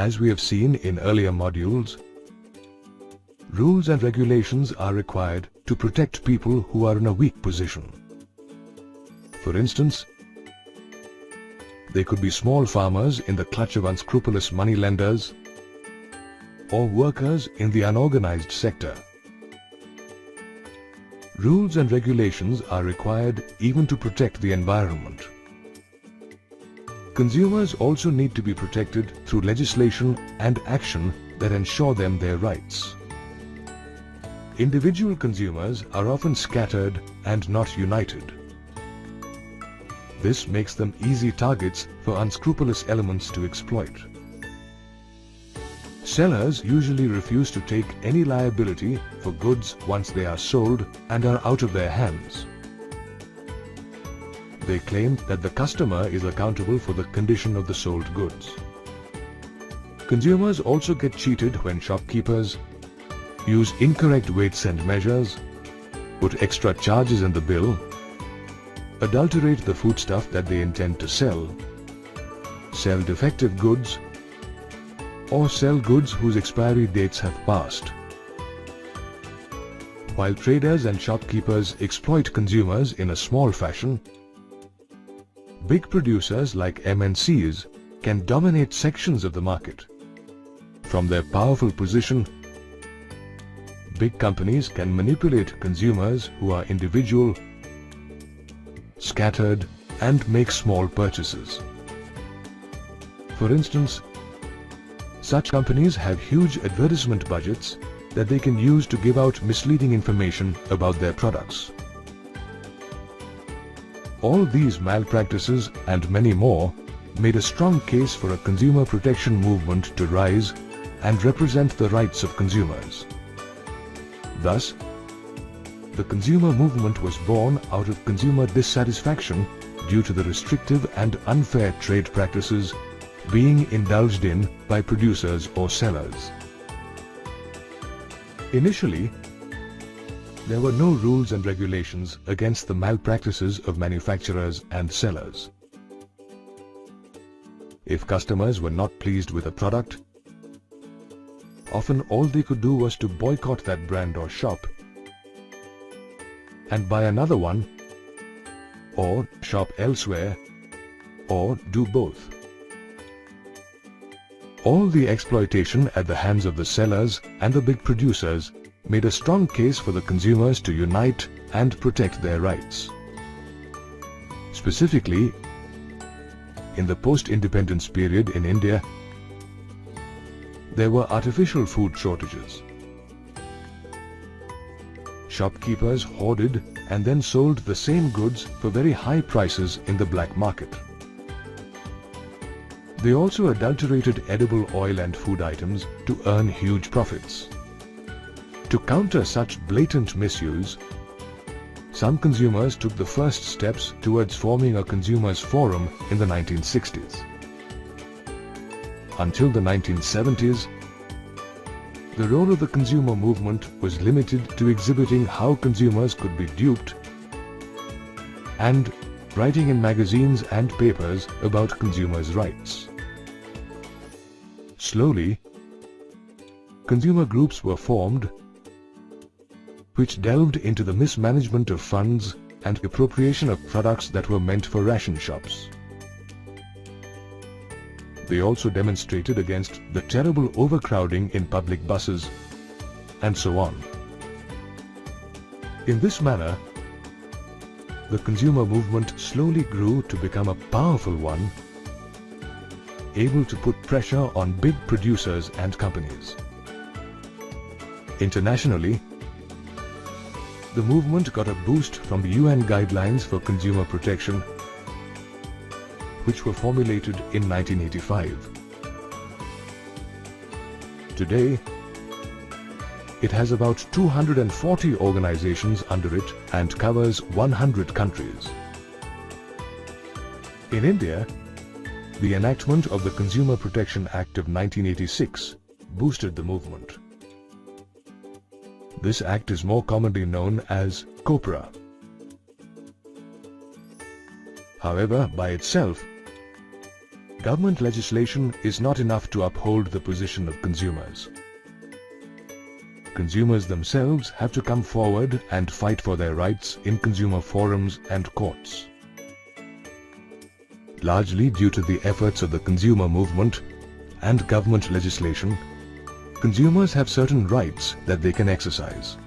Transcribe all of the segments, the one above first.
As we have seen in earlier modules, rules and regulations are required to protect people who are in a weak position. For instance, they could be small farmers in the clutch of unscrupulous moneylenders or workers in the unorganized sector. Rules and regulations are required even to protect the environment. Consumers also need to be protected through legislation and action that ensure them their rights. Individual consumers are often scattered and not united. This makes them easy targets for unscrupulous elements to exploit. Sellers usually refuse to take any liability for goods once they are sold and are out of their hands. They claim that the customer is accountable for the condition of the sold goods. Consumers also get cheated when shopkeepers use incorrect weights and measures, put extra charges in the bill, adulterate the foodstuff that they intend to sell defective goods, or sell goods whose expiry dates have passed. While traders and shopkeepers exploit consumers in a small fashion, big producers like MNCs can dominate sections of the market. From their powerful position, big companies can manipulate consumers who are individual, scattered, and make small purchases. For instance, such companies have huge advertisement budgets that they can use to give out misleading information about their products. All these malpractices and many more made a strong case for a consumer protection movement to rise and represent the rights of consumers. Thus, the consumer movement was born out of consumer dissatisfaction due to the restrictive and unfair trade practices being indulged in by producers or sellers. Initially, there were no rules and regulations against the malpractices of manufacturers and sellers. If customers were not pleased with a product, often all they could do was to boycott that brand or shop and buy another one, or shop elsewhere, or do both. All the exploitation at the hands of the sellers and the big producers made a strong case for the consumers to unite and protect their rights. Specifically, in the post-independence period in India, there were artificial food shortages. Shopkeepers hoarded and then sold the same goods for very high prices in the black market. They also adulterated edible oil and food items to earn huge profits. To counter such blatant misuse, some consumers took the first steps towards forming a consumers' forum in the 1960s. Until the 1970s, the role of the consumer movement was limited to exhibiting how consumers could be duped and writing in magazines and papers about consumers' rights. Slowly, consumer groups were formed which delved into the mismanagement of funds and appropriation of products that were meant for ration shops. They also demonstrated against the terrible overcrowding in public buses, and so on. In this manner, the consumer movement slowly grew to become a powerful one, able to put pressure on big producers and companies. Internationally, the movement got a boost from the UN guidelines for consumer protection, which were formulated in 1985. Today, it has about 240 organizations under it and covers 100 countries. In India, the enactment of the Consumer Protection Act of 1986 boosted the movement. This act is more commonly known as COPRA. However, by itself, Government legislation is not enough to uphold the position of consumers. Consumers themselves have to come forward and fight for their rights in consumer forums and courts. Largely due to the efforts of the consumer movement and government legislation, consumers have certain rights that they can exercise.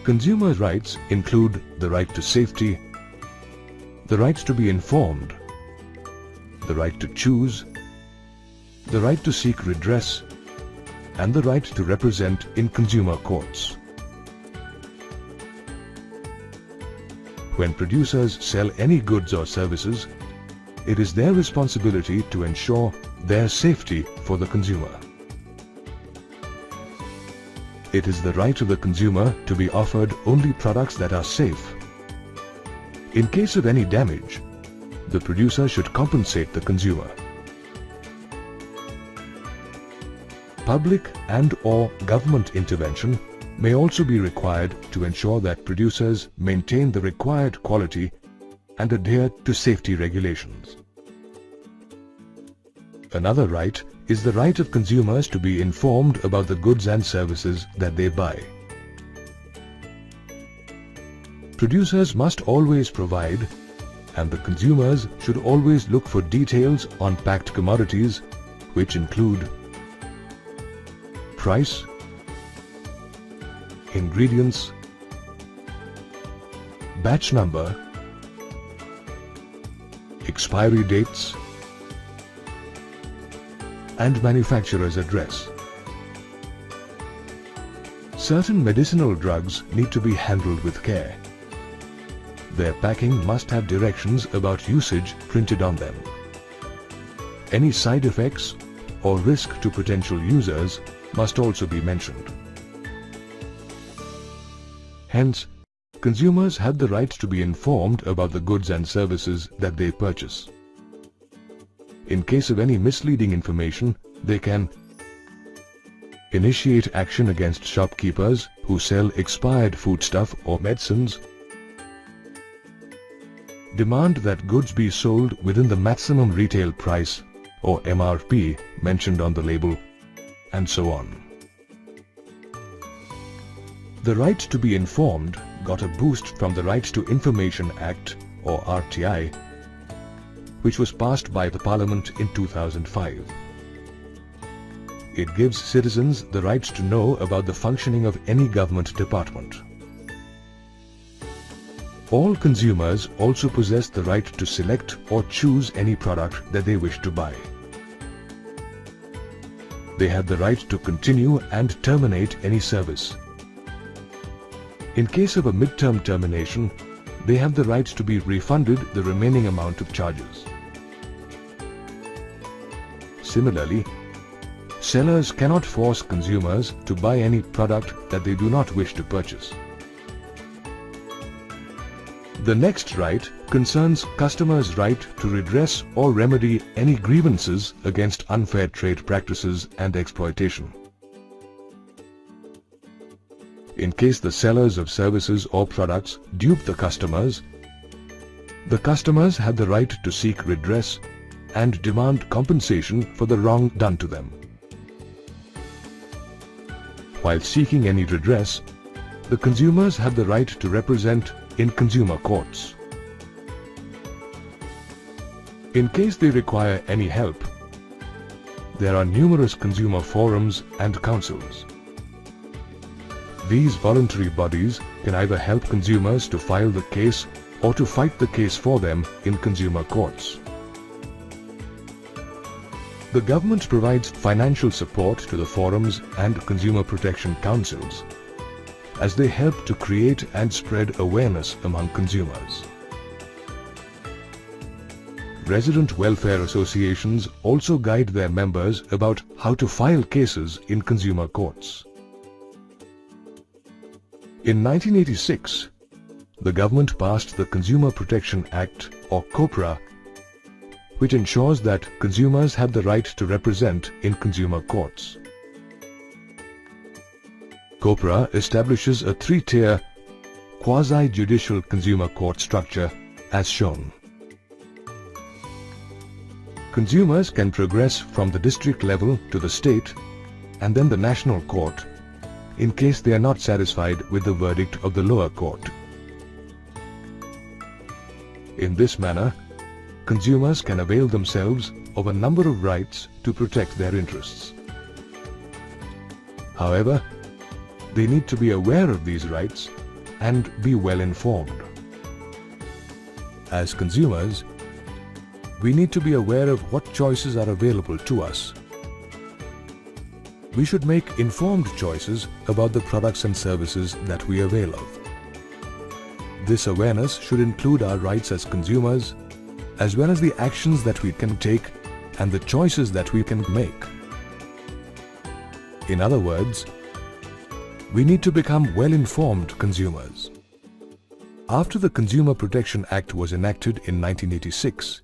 Consumer rights include the right to safety, the right to be informed, the right to choose, the right to seek redress, and the right to represent in consumer courts. When producers sell any goods or services, it is their responsibility to ensure their safety for the consumer. It is the right of the consumer to be offered only products that are safe. In case of any damage, the producer should compensate the consumer. Public and/or government intervention may also be required to ensure that producers maintain the required quality and adhere to safety regulations. Another right is the right of consumers to be informed about the goods and services that they buy. Producers must always provide, and the consumers should always look for details on packed commodities, which include price, ingredients, batch number, expiry dates, and manufacturer's address. Certain medicinal drugs need to be handled with care. Their packing must have directions about usage printed on them. Any side effects or risk to potential users must also be mentioned. Hence, consumers have the right to be informed about the goods and services that they purchase. In case of any misleading information, they can initiate action against shopkeepers who sell expired foodstuff or medicines, demand that goods be sold within the maximum retail price or MRP mentioned on the label, and so on. The right to be informed got a boost from the Right to Information Act, or RTI, which was passed by the Parliament in 2005. It gives citizens the right to know about the functioning of any government department. All consumers also possess the right to select or choose any product that they wish to buy. They have the right to continue and terminate any service. In case of a midterm termination, they have the right to be refunded the remaining amount of charges. Similarly, sellers cannot force consumers to buy any product that they do not wish to purchase. The next right concerns customers' right to redress or remedy any grievances against unfair trade practices and exploitation. In case the sellers of services or products dupe the customers have the right to seek redress and demand compensation for the wrong done to them. While seeking any redress, the consumers have the right to represent in consumer courts. In case they require any help, there are numerous consumer forums and councils. These voluntary bodies can either help consumers to file the case or to fight the case for them in consumer courts. The government provides financial support to the forums and consumer protection councils as they help to create and spread awareness among consumers. Resident welfare associations also guide their members about how to file cases in consumer courts. In 1986, the government passed the Consumer Protection Act, or COPRA, which ensures that consumers have the right to represent in consumer courts. COPRA establishes a three-tier quasi-judicial consumer court structure as shown. Consumers can progress from the district level to the state and then the national court in case they are not satisfied with the verdict of the lower court. In this manner, consumers can avail themselves of a number of rights to protect their interests. However, they need to be aware of these rights and be well informed. As consumers, we need to be aware of what choices are available to us. We should make informed choices about the products and services that we avail of. This awareness should include our rights as consumers, as well as the actions that we can take and the choices that we can make. In other words, we need to become well-informed consumers. After the Consumer Protection Act was enacted in 1986,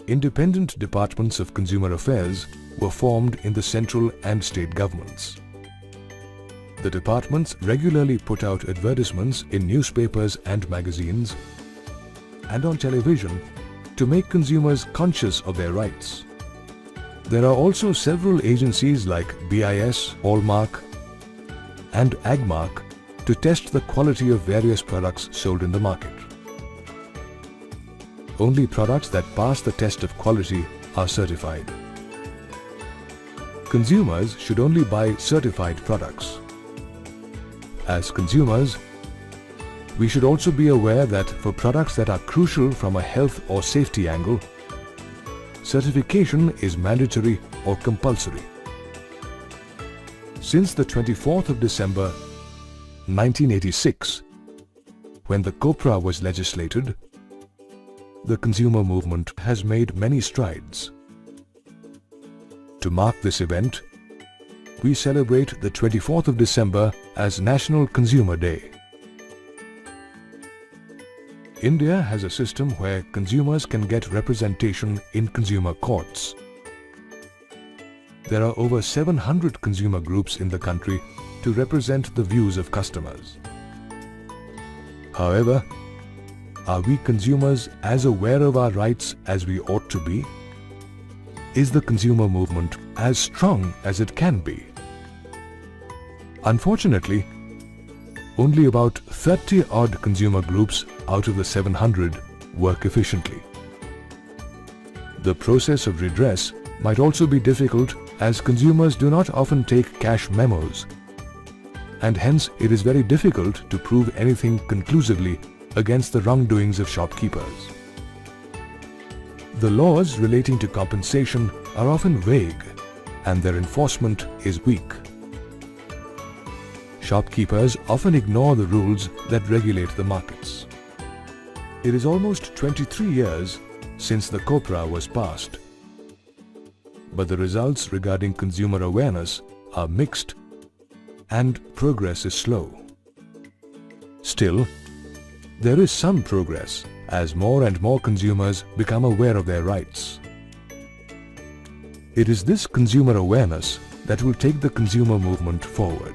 independent departments of consumer affairs were formed in the central and state governments. The departments regularly put out advertisements in newspapers and magazines and on television to make consumers conscious of their rights. There are also several agencies like BIS, Hallmark, and Agmark to test the quality of various products sold in the market. Only products that pass the test of quality are certified. Consumers should only buy certified products. As consumers, we should also be aware that for products that are crucial from a health or safety angle, certification is mandatory or compulsory. Since the 24th of December 1986, when the COPRA was legislated, the consumer movement has made many strides. To mark this event, we celebrate the 24th of December as National Consumer Day. India has a system where consumers can get representation in consumer courts. There are over 700 consumer groups in the country to represent the views of customers. However, are we consumers as aware of our rights as we ought to be? Is the consumer movement as strong as it can be? Unfortunately, only about 30-odd consumer groups out of the 700 work efficiently. The process of redress might also be difficult as consumers do not often take cash memos, and hence it is very difficult to prove anything conclusively against the wrongdoings of shopkeepers. The laws relating to compensation are often vague and their enforcement is weak. Shopkeepers often ignore the rules that regulate the markets. It is almost 23 years since the COPRA was passed, but the results regarding consumer awareness are mixed and progress is slow. Still, there is some progress as more and more consumers become aware of their rights. It is this consumer awareness that will take the consumer movement forward.